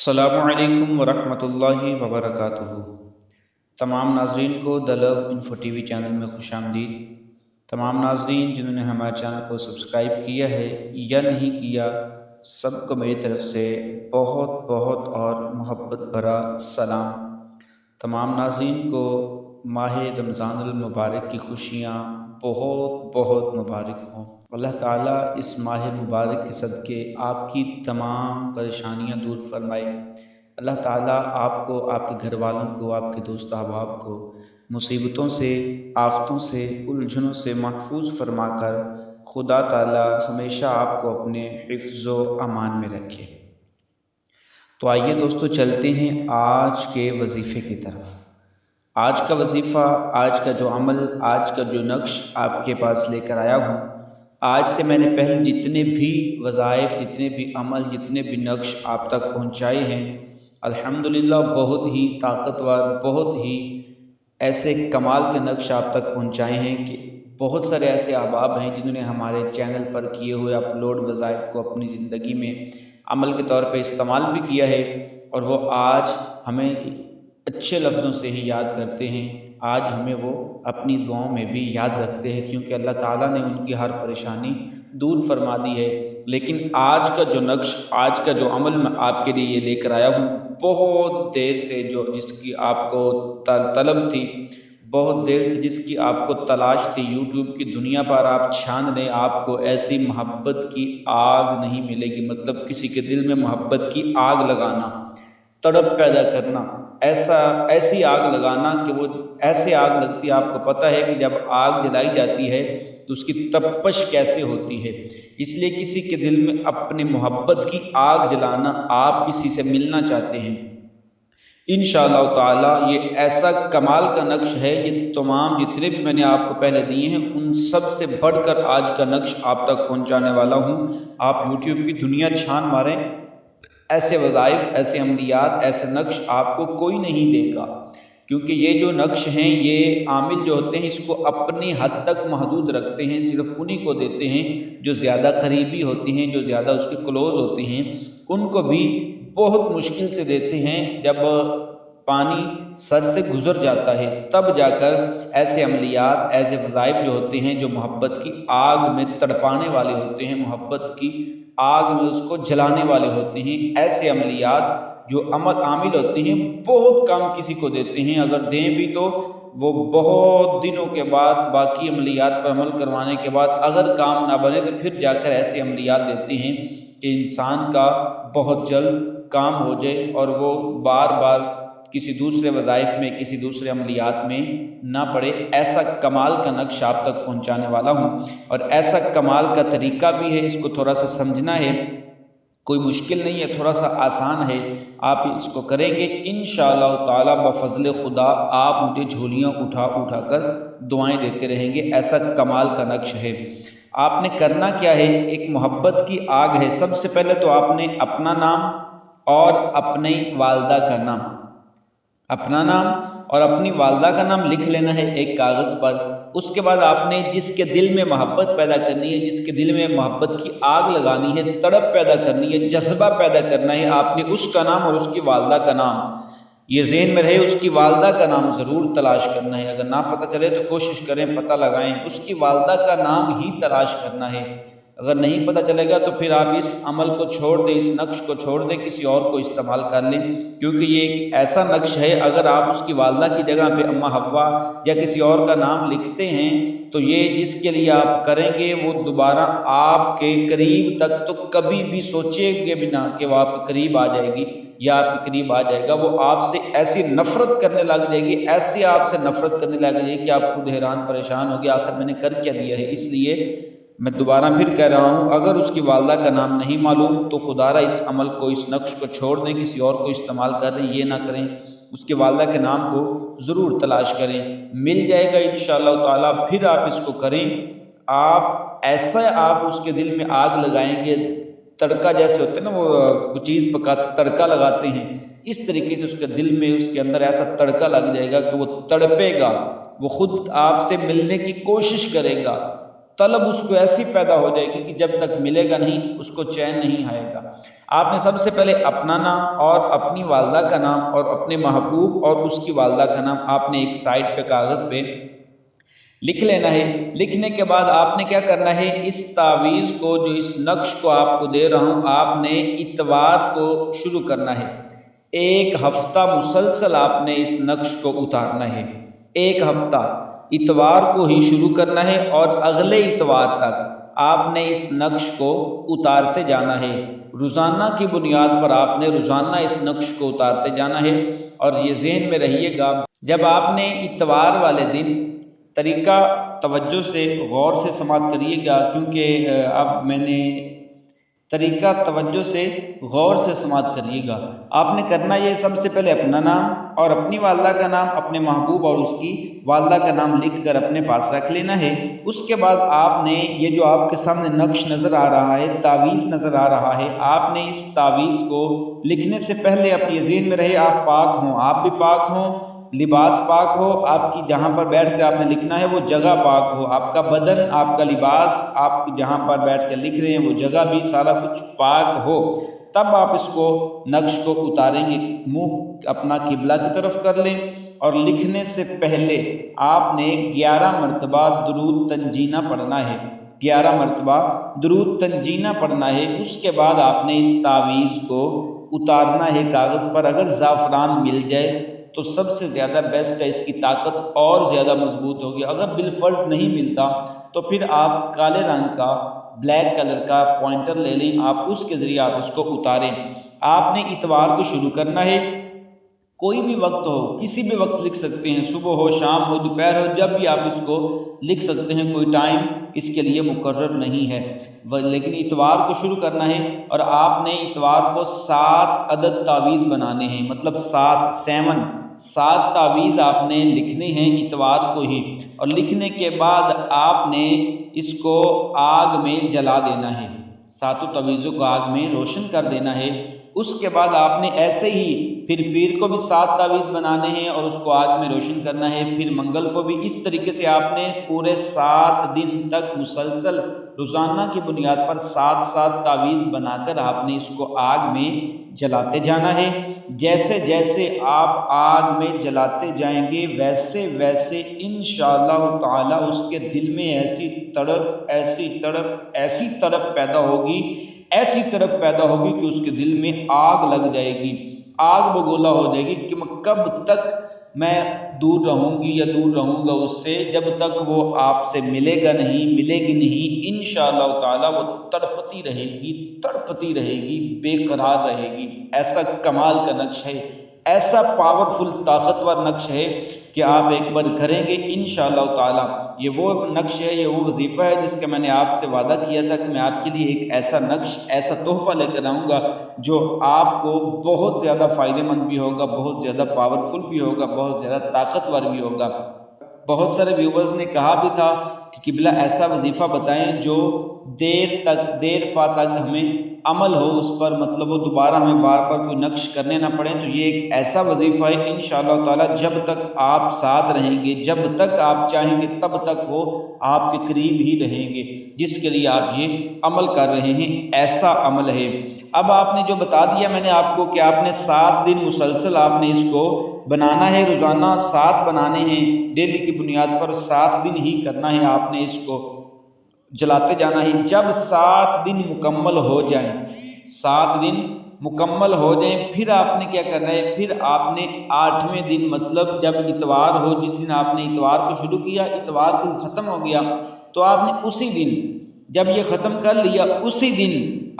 السلام علیکم ورحمۃ اللہ وبرکاتہ۔ تمام ناظرین کو دی لو انفو ٹی وی چینل میں خوش آمدید۔ تمام ناظرین جنہوں نے ہمارے چینل کو سبسکرائب کیا ہے یا نہیں کیا، سب کو میری طرف سے بہت بہت اور محبت بھرا سلام۔ تمام ناظرین کو ماہ رمضان المبارک کی خوشیاں بہت بہت مبارک ہوں۔ اللہ تعالیٰ اس ماہ مبارک کے صدقے آپ کی تمام پریشانیاں دور فرمائے۔ اللہ تعالیٰ آپ کو، آپ کے گھر والوں کو، آپ کے دوست احباب کو مصیبتوں سے، آفتوں سے، الجھنوں سے محفوظ فرما کر خدا تعالیٰ ہمیشہ آپ کو اپنے حفظ و امان میں رکھے۔ تو آئیے دوستو چلتے ہیں آج کے وظیفے کی طرف۔ آج کا وظیفہ، آج کا جو عمل، آج کا جو نقش آپ کے پاس لے کر آیا ہوں، آج سے میں نے پہلے جتنے بھی وظائف، جتنے بھی عمل، جتنے بھی نقش آپ تک پہنچائے ہیں، الحمدللہ بہت ہی طاقتور، بہت ہی ایسے کمال کے نقش آپ تک پہنچائے ہیں کہ بہت سارے ایسے احباب ہیں جنہوں نے ہمارے چینل پر کیے ہوئے اپلوڈ وظائف کو اپنی زندگی میں عمل کے طور پہ استعمال بھی کیا ہے، اور وہ آج ہمیں اچھے لفظوں سے ہی یاد کرتے ہیں، آج ہمیں وہ اپنی دعاؤں میں بھی یاد رکھتے ہیں، کیونکہ اللہ تعالیٰ نے ان کی ہر پریشانی دور فرما دی ہے۔ لیکن آج کا جو نقش، آج کا جو عمل میں آپ کے لیے یہ لے کر آیا ہوں، بہت دیر سے جس کی آپ کو طلب تھی، بہت دیر سے جس کی آپ کو تلاش تھی، یوٹیوب کی دنیا پر آپ چھان لیں، آپ کو ایسی محبت کی آگ نہیں ملے گی۔ مطلب کسی کے دل میں محبت کی آگ لگانا، تڑپ پیدا کرنا، ایسی آگ لگانا کہ وہ ایسے آگ لگتی ہے۔ آپ کو پتہ ہے کہ جب آگ جلائی جاتی ہے تو اس کی تپش کیسے ہوتی ہے، اس لیے کسی کے دل میں اپنے محبت کی آگ جلانا، آپ کسی سے ملنا چاہتے ہیں، انشاءاللہ تعالی یہ ایسا کمال کا نقش ہے، یہ تمام جتنے بھی میں نے آپ کو پہلے دیے ہیں ان سب سے بڑھ کر آج کا نقش آپ تک پہنچانے والا ہوں۔ آپ یوٹیوب کی دنیا چھان ماریں، ایسے وظائف، ایسے عملیات، ایسے نقش آپ کو کوئی نہیں دے گا، کیونکہ یہ جو نقش ہیں، یہ عامل جو ہوتے ہیں اس کو اپنی حد تک محدود رکھتے ہیں، صرف انہی کو دیتے ہیں جو زیادہ قریبی ہوتی ہیں، جو زیادہ اس کے کلوز ہوتے ہیں، ان کو بھی بہت مشکل سے دیتے ہیں۔ جب پانی سر سے گزر جاتا ہے تب جا کر ایسے عملیات، ایسے وظائف جو ہوتے ہیں، جو محبت کی آگ میں تڑپانے والے ہوتے ہیں، محبت کی آگ میں اس کو جلانے والے ہوتے ہیں، ایسے عملیات جو عامل ہوتے ہیں بہت کم کسی کو دیتے ہیں، اگر دیں بھی تو وہ بہت دنوں کے بعد، باقی عملیات پر عمل کروانے کے بعد اگر کام نہ بنے تو پھر جا کر ایسے عملیات دیتے ہیں کہ انسان کا بہت جلد کام ہو جائے اور وہ بار بار کسی دوسرے وظائف میں، کسی دوسرے عملیات میں نہ پڑے۔ ایسا کمال کا نقش آپ تک پہنچانے والا ہوں، اور ایسا کمال کا طریقہ بھی ہے، اس کو تھوڑا سا سمجھنا ہے، کوئی مشکل نہیں ہے، تھوڑا سا آسان ہے، آپ اس کو کریں گے انشاءاللہ تعالی بفضل خدا آپ مجھے جھولیاں اٹھا اٹھا کر دعائیں دیتے رہیں گے۔ ایسا کمال کا نقش ہے۔ آپ نے کرنا کیا ہے، ایک محبت کی آگ ہے۔ سب سے پہلے تو آپ نے اپنا نام اور اپنی والدہ کا نام، اپنا نام اور اپنی والدہ کا نام لکھ لینا ہے ایک کاغذ پر۔ اس کے بعد آپ نے جس کے دل میں محبت پیدا کرنی ہے، جس کے دل میں محبت کی آگ لگانی ہے، تڑپ پیدا کرنی ہے، جذبہ پیدا کرنا ہے، آپ نے اس کا نام اور اس کی والدہ کا نام یہ ذہن میں رہے، اس کی والدہ کا نام ضرور تلاش کرنا ہے۔ اگر نہ پتہ چلے تو کوشش کریں پتہ لگائیں، اس کی والدہ کا نام ہی تلاش کرنا ہے۔ اگر نہیں پتہ چلے گا تو پھر آپ اس عمل کو چھوڑ دیں، اس نقش کو چھوڑ دیں، کسی اور کو استعمال کر لیں، کیونکہ یہ ایک ایسا نقش ہے اگر آپ اس کی والدہ کی جگہ پہ اما حوا یا کسی اور کا نام لکھتے ہیں تو یہ جس کے لیے آپ کریں گے وہ دوبارہ آپ کے قریب تک تو کبھی بھی سوچیں گے بھی نہ کہ وہ آپ کے قریب آ جائے گی یا آپ کے قریب آ جائے گا، وہ آپ سے ایسی نفرت کرنے لگ جائے گی، ایسے آپ سے نفرت کرنے لگ جائے گی کہ آپ خود حیران پریشان ہوگی آخر میں نے کر کیا دیا ہے۔ اس لیے میں دوبارہ پھر کہہ رہا ہوں، اگر اس کی والدہ کا نام نہیں معلوم تو خدا را اس عمل کو، اس نقش کو چھوڑ دیں، کسی اور کو استعمال کر دیں، یہ نہ کریں، اس کی والدہ کے نام کو ضرور تلاش کریں، مل جائے گا انشاءاللہ تعالی۔ پھر آپ اس کو کریں، آپ ایسا آپ اس کے دل میں آگ لگائیں گے، تڑکا جیسے ہوتے ہیں نا، وہ چیز پکاتے تڑکا لگاتے ہیں، اس طریقے سے اس کے دل میں، اس کے اندر ایسا تڑکا لگ جائے گا کہ وہ تڑپے گا، وہ خود آپ سے ملنے کی کوشش کرے گا، طلب اس کو ایسی پیدا ہو جائے گی کہ جب تک ملے گا نہیں اس کو چین نہیں آئے گا۔ آپ نے سب سے پہلے اپنا نام اور اپنی والدہ کا نام اور اپنے محبوب اور اس کی والدہ کا نام آپ نے ایک سائڈ پہ کاغذ پہ لکھ لینا ہے۔ لکھنے کے بعد آپ نے کیا کرنا ہے، اس تعویذ کو، جو اس نقش کو آپ کو دے رہا ہوں، آپ نے اتوار کو شروع کرنا ہے۔ ایک ہفتہ مسلسل آپ نے اس نقش کو اتارنا ہے، ایک ہفتہ اتوار کو ہی شروع کرنا ہے اور اگلے اتوار تک آپ نے اس نقش کو اتارتے جانا ہے۔ روزانہ کی بنیاد پر آپ نے روزانہ اس نقش کو اتارتے جانا ہے۔ اور یہ ذہن میں رہیے گا، جب آپ نے اتوار والے دن، طریقہ توجہ سے غور سے سماعت کریے گا، کیونکہ اب میں نے طریقہ توجہ سے غور سے سماعت کریے گا۔ آپ نے کرنا یہ، سب سے پہلے اپنا نام اور اپنی والدہ کا نام، اپنے محبوب اور اس کی والدہ کا نام لکھ کر اپنے پاس رکھ لینا ہے۔ اس کے بعد آپ نے یہ جو آپ کے سامنے نقش نظر آ رہا ہے، تعویذ نظر آ رہا ہے، آپ نے اس تعویذ کو لکھنے سے پہلے اپنے ذہن میں رہے آپ پاک ہوں، آپ بھی پاک ہوں، لباس پاک ہو، آپ کی جہاں پر بیٹھ کر آپ نے لکھنا ہے وہ جگہ پاک ہو، آپ کا بدن، آپ کا لباس، آپ جہاں پر بیٹھ کر لکھ رہے ہیں وہ جگہ بھی سارا کچھ پاک ہو، تب آپ اس کو نقش کو اتاریں گے۔ منہ اپنا قبلہ کی طرف کر لیں اور لکھنے سے پہلے آپ نے 11 مرتبہ درود تنجینہ پڑھنا ہے، 11 مرتبہ درود تنجینہ پڑھنا ہے۔ اس کے بعد آپ نے اس تعویذ کو اتارنا ہے کاغذ پر۔ اگر زعفران مل جائے تو سب سے زیادہ بیسٹ ہے، اس کی طاقت اور زیادہ مضبوط ہوگی۔ اگر بالفرض نہیں ملتا تو پھر آپ کالے رنگ کا، بلیک کلر کا پوائنٹر لے لیں، آپ اس کے ذریعے آپ اس کو اتاریں۔ آپ نے اتوار کو شروع کرنا ہے، کوئی بھی وقت ہو، کسی بھی وقت لکھ سکتے ہیں، صبح ہو، شام ہو، دوپہر ہو، جب بھی آپ اس کو لکھ سکتے ہیں، کوئی ٹائم اس کے لیے مقرر نہیں ہے، لیکن اتوار کو شروع کرنا ہے۔ اور آپ نے اتوار کو 7 عدد تعویذ بنانے ہیں، مطلب 7 تعویذ آپ نے لکھنے ہیں اتوار کو ہی، اور لکھنے کے بعد آپ نے اس کو آگ میں جلا دینا ہے، 7 تعویذوں کو آگ میں روشن کر دینا ہے۔ اس کے بعد آپ نے ایسے ہی پھر پیر کو بھی 7 تعویذ بنانے ہیں اور اس کو آگ میں روشن کرنا ہے، پھر منگل کو بھی۔ اس طریقے سے آپ نے پورے 7 دن تک مسلسل روزانہ کی بنیاد پر 7 تعویذ بنا کر آپ نے اس کو آگ میں جلاتے جانا ہے۔ جیسے جیسے آپ آگ میں جلاتے جائیں گے ویسے ویسے انشاءاللہ تعالی اس کے دل میں ایسی تڑپ پیدا ہوگی، ایسی تڑپ پیدا ہوگی کہ اس کے دل میں آگ لگ جائے گی، آگ بگولا ہو جائے گی کہ کب تک میں دور رہوں گی یا دور رہوں گا اس سے، جب تک وہ آپ سے ملے گی نہیں، انشاءاللہ تعالی وہ تڑپتی رہے گی، بے قرار رہے گی۔ ایسا کمال کا نقش ہے، ایسا پاورفل طاقتور نقش ہے کہ آپ ایک بار کریں گے انشاءاللہ تعالی۔ یہ وہ نقش ہے، یہ وہ وظیفہ ہے جس کا میں نے آپ سے وعدہ کیا تھا کہ میں آپ کے لیے ایک ایسا نقش، ایسا تحفہ لے کر آؤں گا جو آپ کو بہت زیادہ فائدہ مند بھی ہوگا، بہت زیادہ پاورفل بھی ہوگا، بہت زیادہ طاقتور بھی ہوگا۔ بہت سارے ویورز نے کہا بھی تھا کہ قبلہ ایسا وظیفہ بتائیں جو دیر پا تک ہمیں عمل ہو اس پر، مطلب وہ دوبارہ ہمیں بار بار کوئی نقش کرنے نہ پڑے۔ تو یہ ایک ایسا وظیفہ ہے انشاءاللہ تعالی، جب تک آپ ساتھ رہیں گے، جب تک آپ چاہیں گے تب تک وہ آپ کے قریب ہی رہیں گے، جس کے لیے آپ یہ عمل کر رہے ہیں، ایسا عمل ہے۔ اب آپ نے جو بتا دیا میں نے آپ کو کہ آپ نے 7 دن مسلسل آپ نے اس کو بنانا ہے، روزانہ 7 بنانے ہیں، ڈیلی کی بنیاد پر 7 دن ہی کرنا ہے، آپ نے اس کو جلاتے جانا ہے۔ جب 7 دن مکمل ہو جائیں، 7 دن مکمل ہو جائیں، پھر آپ نے کیا کرنا ہے، پھر آپ نے 8ویں دن، مطلب جب اتوار ہو، جس دن آپ نے اتوار کو شروع کیا، اتوار کو ختم ہو گیا، تو آپ نے اسی دن جب یہ ختم کر لیا، اسی دن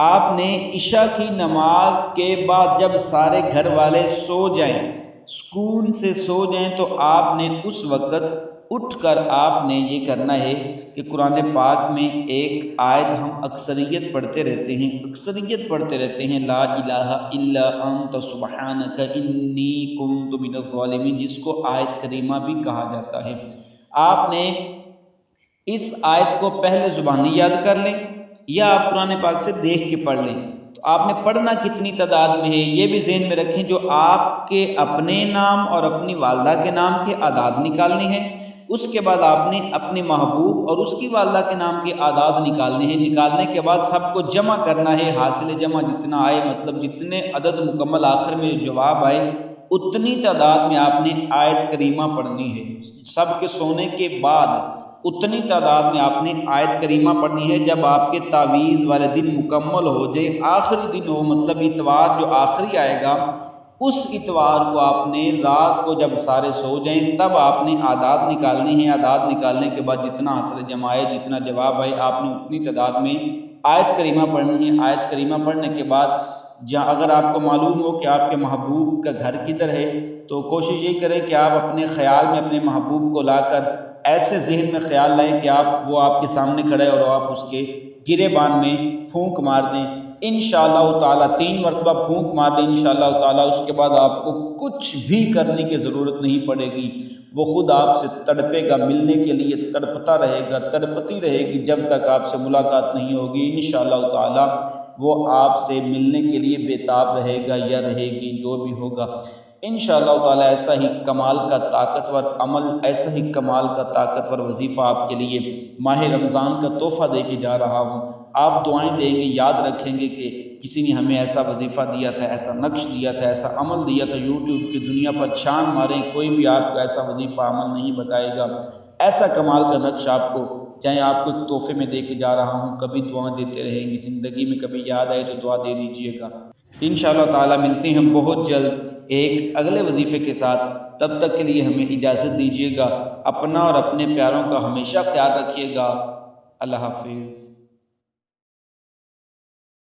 آپ نے عشاء کی نماز کے بعد جب سارے گھر والے سو جائیں، سکون سے سو جائیں، تو آپ نے اس وقت اٹھ کر آپ نے یہ کرنا ہے کہ قرآن پاک میں ایک آیت ہم اکثریت پڑھتے رہتے ہیں، لا الہ الا انت سبحانک انی کنت من الظالمین، جس کو آیت کریمہ بھی کہا جاتا ہے۔ آپ نے اس آیت کو پہلے زبانی یاد کر لیں یا آپ قرآن پاک سے دیکھ کے پڑھ لیں۔ تو آپ نے پڑھنا کتنی تعداد میں ہے یہ بھی ذہن میں رکھیں، جو آپ کے اپنے نام اور اپنی والدہ کے نام کے اعداد نکالنے ہیں۔ اس کے بعد آپ نے اپنے محبوب اور اس کی والدہ کے نام کے اعداد نکالنے ہیں، نکالنے کے بعد سب کو جمع کرنا ہے، حاصل جمع جتنا آئے، مطلب جتنے عدد مکمل آخر میں جو جواب آئے اتنی تعداد میں آپ نے آیت کریمہ پڑھنی ہے، سب کے سونے کے بعد اتنی تعداد میں آپ نے آیت کریمہ پڑھنی ہے۔ جب آپ کے تعویذ والے دن مکمل ہو جائے، آخری دن ہو، مطلب اتوار جو آخری آئے گا، اس اتوار کو آپ نے رات کو جب سارے سو جائیں تب آپ نے اعداد نکالنی ہیں، اعداد نکالنے کے بعد جتنا حاصل جمع آئے، جتنا جواب آئے، آپ نے اتنی تعداد میں آیت کریمہ پڑھنی ہے۔ آیت کریمہ پڑھنے کے بعد اگر آپ کو معلوم ہو کہ آپ کے محبوب کا گھر کدھر ہے تو کوشش یہ کریں کہ آپ اپنے خیال میں اپنے محبوب کو لا کر ایسے ذہن میں خیال لائیں کہ وہ آپ کے سامنے کھڑے اور آپ اس کے گریبان میں پھونک مار دیں انشاءاللہ تعالیٰ، 3 مرتبہ پھونک مار دیں انشاءاللہ تعالیٰ۔ اس کے بعد آپ کو کچھ بھی کرنے کی ضرورت نہیں پڑے گی، وہ خود آپ سے تڑپے گا، ملنے کے لیے تڑپتا رہے گا، تڑپتی رہے گی جب تک آپ سے ملاقات نہیں ہوگی انشاءاللہ تعالیٰ۔ وہ آپ سے ملنے کے لیے بےتاب رہے گا یا رہے گی، جو بھی ہوگا انشاءاللہ تعالیٰ۔ ایسا ہی کمال کا طاقتور عمل، ایسا ہی کمال کا طاقتور وظیفہ آپ کے لیے ماہ رمضان کا تحفہ دے کے جا رہا ہوں۔ آپ دعائیں دیں گے، یاد رکھیں گے کہ کسی نے ہمیں ایسا وظیفہ دیا تھا، ایسا نقش دیا تھا، ایسا عمل دیا تھا۔ یوٹیوب کی دنیا پر چھان ماریں، کوئی بھی آپ کو ایسا وظیفہ عمل نہیں بتائے گا، ایسا کمال کا نقش آپ کو، چاہے آپ کو ایک تحفے میں دے کے جا رہا ہوں۔ کبھی دعائیں دیتے رہیں گے، زندگی میں کبھی یاد آئے تو دعا دے دیجئے گا انشاءاللہ تعالیٰ۔ ملتے ہیں بہت جلد ایک اگلے وظیفے کے ساتھ، تب تک کے لیے ہمیں اجازت دیجیے گا۔ اپنا اور اپنے پیاروں کا ہمیشہ خیال رکھیے گا۔ اللہ حافظ۔